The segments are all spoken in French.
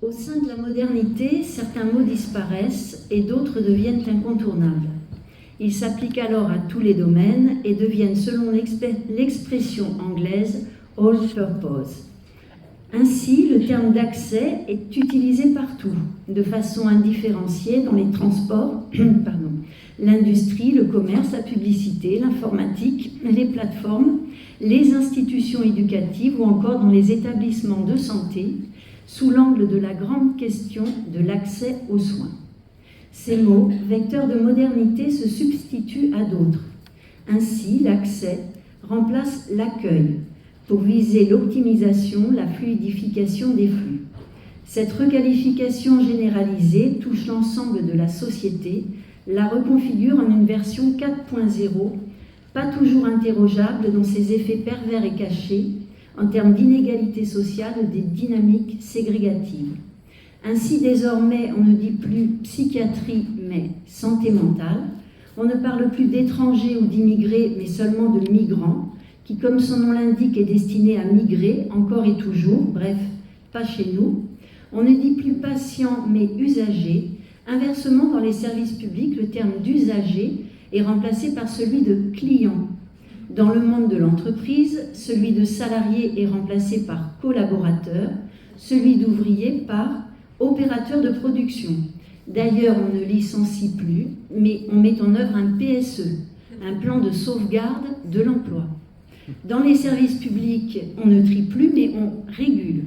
Au sein de la modernité, certains mots disparaissent et d'autres deviennent incontournables. Ils s'appliquent alors à tous les domaines et deviennent, selon l'expression anglaise, all purpose. Ainsi, le terme d'accès est utilisé partout, de façon indifférenciée dans les transports, l'industrie, le commerce, la publicité, l'informatique, les plateformes, les institutions éducatives ou encore dans les établissements de santé, sous l'angle de la grande question de l'accès aux soins. Ces mots, vecteurs de modernité, se substituent à d'autres. Ainsi, l'accès remplace l'accueil pour viser l'optimisation, la fluidification des flux. Cette requalification généralisée touche l'ensemble de la société, la reconfigure en une version 4.0, pas toujours interrogeable dans ses effets pervers et cachés, en termes d'inégalité sociale ou des dynamiques ségrégatives. Ainsi, désormais, on ne dit plus psychiatrie, mais santé mentale. On ne parle plus d'étrangers ou d'immigrés, mais seulement de migrants, qui, comme son nom l'indique, est destiné à migrer, encore et toujours, bref, pas chez nous. On ne dit plus patient, mais usager. Inversement, dans les services publics, le terme d'usager est remplacé par celui de client. Dans le monde de l'entreprise, celui de salarié est remplacé par collaborateur, celui d'ouvrier par opérateur de production. D'ailleurs, on ne licencie plus, mais on met en œuvre un PSE, un plan de sauvegarde de l'emploi. Dans les services publics, on ne trie plus, mais on régule.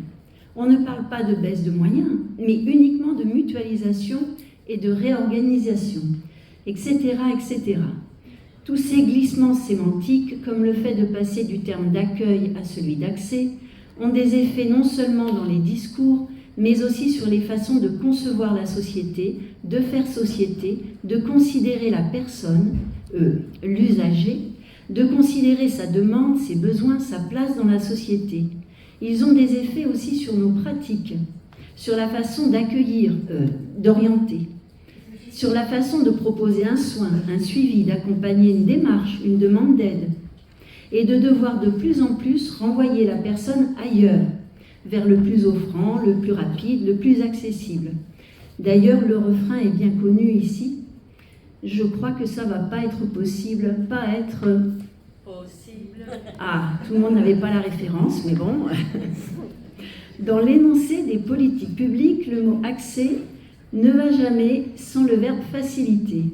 On ne parle pas de baisse de moyens, mais uniquement de mutualisation et de réorganisation, etc., etc. Tous ces glissements sémantiques, comme le fait de passer du terme d'accueil à celui d'accès, ont des effets non seulement dans les discours, mais aussi sur les façons de concevoir la société, de faire société, de considérer la personne, l'usager, de considérer sa demande, ses besoins, sa place dans la société. Ils ont des effets aussi sur nos pratiques, sur la façon d'accueillir, d'orienter, sur la façon de proposer un soin, un suivi, d'accompagner une démarche, une demande d'aide, et de devoir de plus en plus renvoyer la personne ailleurs, vers le plus offrant, le plus rapide, le plus accessible. D'ailleurs, le refrain est bien connu ici. Je crois que ça va pas être possible, pas être possible. Ah, tout le monde n'avait pas la référence, mais bon. Dans l'énoncé des politiques publiques, le mot accès ne va jamais sans le verbe faciliter.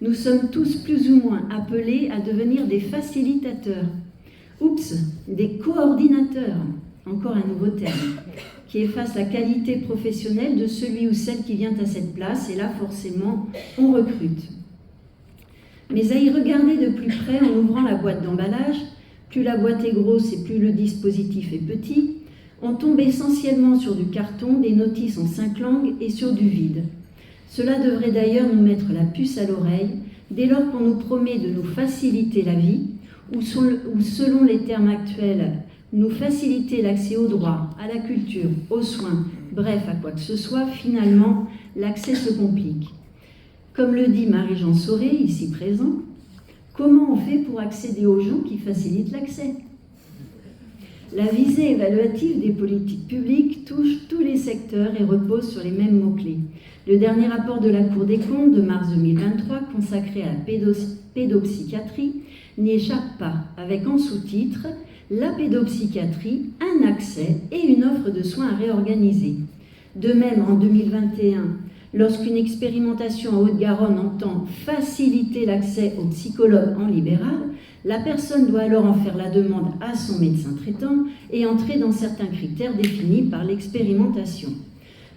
Nous sommes tous plus ou moins appelés à devenir des facilitateurs. Oups, des coordinateurs. Encore un nouveau terme, qui efface la qualité professionnelle de celui ou celle qui vient à cette place, et là, forcément, on recrute. Mais à y regarder de plus près en ouvrant la boîte d'emballage, plus la boîte est grosse et plus le dispositif est petit, on tombe essentiellement sur du carton, des notices en 5 langues et sur du vide. Cela devrait d'ailleurs nous mettre la puce à l'oreille, dès lors qu'on nous promet de nous faciliter la vie, ou selon les termes actuels, nous faciliter l'accès aux droits, à la culture, aux soins, bref, à quoi que ce soit, finalement, l'accès se complique. Comme le dit Marie-Jean Sauré, ici présent, comment on fait pour accéder aux gens qui facilitent l'accès ? La visée évaluative des politiques publiques touche tous les secteurs et repose sur les mêmes mots-clés. Le dernier rapport de la Cour des comptes de mars 2023, consacré à la pédopsychiatrie, n'y échappe pas, avec en sous-titre « La pédopsychiatrie, un accès et une offre de soins à réorganiser ». De même, en 2021, lorsqu'une expérimentation en Haute-Garonne entend faciliter l'accès aux psychologues en libéral, la personne doit alors en faire la demande à son médecin traitant et entrer dans certains critères définis par l'expérimentation.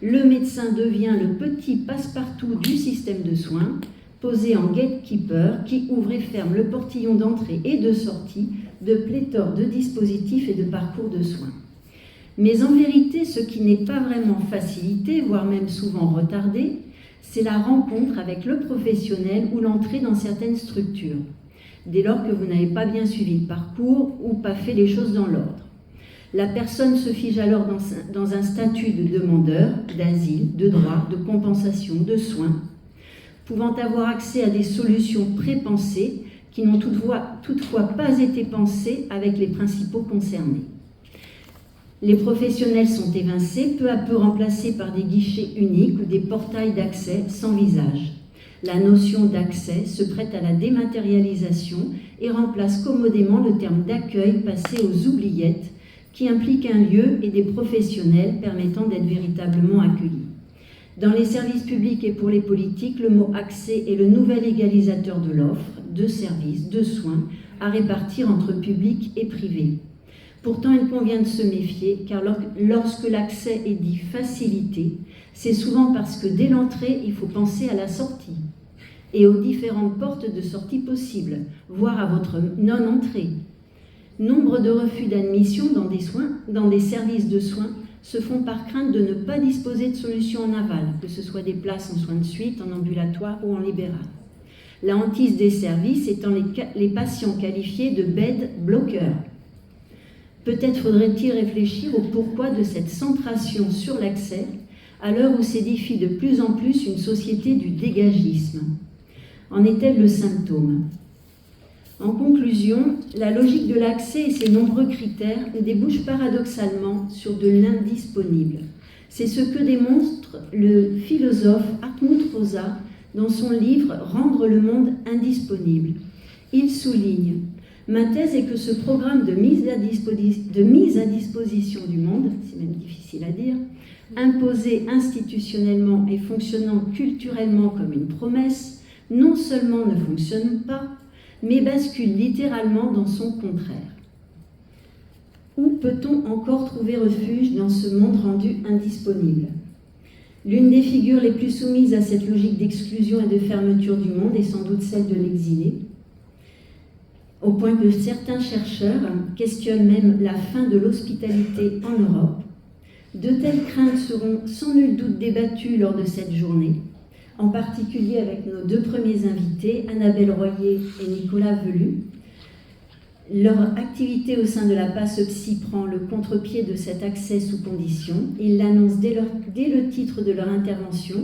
Le médecin devient le petit passe-partout du système de soins, posé en gatekeeper qui ouvre et ferme le portillon d'entrée et de sortie de pléthore de dispositifs et de parcours de soins. Mais en vérité, ce qui n'est pas vraiment facilité, voire même souvent retardé, c'est la rencontre avec le professionnel ou l'entrée dans certaines structures, dès lors que vous n'avez pas bien suivi le parcours ou pas fait les choses dans l'ordre. La personne se fige alors dans un statut de demandeur, d'asile, de droit, de compensation, de soins, pouvant avoir accès à des solutions prépensées qui n'ont toutefois pas été pensées avec les principaux concernés. Les professionnels sont évincés, peu à peu remplacés par des guichets uniques ou des portails d'accès sans visage. La notion d'accès se prête à la dématérialisation et remplace commodément le terme d'accueil passé aux oubliettes, qui implique un lieu et des professionnels permettant d'être véritablement accueillis. Dans les services publics et pour les politiques, le mot accès est le nouvel égalisateur de l'offre, de services, de soins à répartir entre public et privé. Pourtant, il convient de se méfier, car lorsque l'accès est dit facilité, c'est souvent parce que dès l'entrée, il faut penser à la sortie et aux différentes portes de sortie possibles, voire à votre non-entrée. Nombre de refus d'admission dans des services de soins se font par crainte de ne pas disposer de solutions en aval, que ce soit des places en soins de suite, en ambulatoire ou en libéral. La hantise des services étant les patients qualifiés de bed bloqueurs. Peut-être faudrait-il réfléchir au pourquoi de cette centration sur l'accès, à l'heure où s'édifie de plus en plus une société du dégagisme. En est-elle le symptôme ? En conclusion, la logique de l'accès et ses nombreux critères débouchent paradoxalement sur de l'indisponible. C'est ce que démontre le philosophe Hartmut Rosa dans son livre « Rendre le monde indisponible ». Il souligne « Ma thèse est que ce programme de mise à disposition du monde, c'est même difficile à dire, imposé institutionnellement et fonctionnant culturellement comme une promesse, non seulement ne fonctionne pas, mais bascule littéralement dans son contraire. Où peut-on encore trouver refuge dans ce monde rendu indisponible ? L'une des figures les plus soumises à cette logique d'exclusion et de fermeture du monde est sans doute celle de l'exilé, au point que certains chercheurs questionnent même la fin de l'hospitalité en Europe. De telles craintes seront sans nul doute débattues lors de cette journée, en particulier avec nos deux premiers invités, Annabelle Royer et Nicolas Velu. Leur activité au sein de la PASEPSI prend le contre-pied de cet accès sous condition. Ils l'annoncent dès le titre de leur intervention,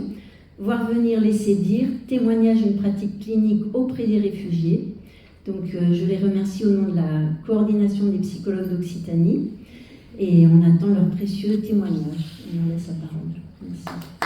voir venir laisser dire, témoignage d'une pratique clinique auprès des réfugiés. Donc je les remercie au nom de la coordination des psychologues d'Occitanie et on attend leurs précieux témoignages. On leur laisse la parole. Merci.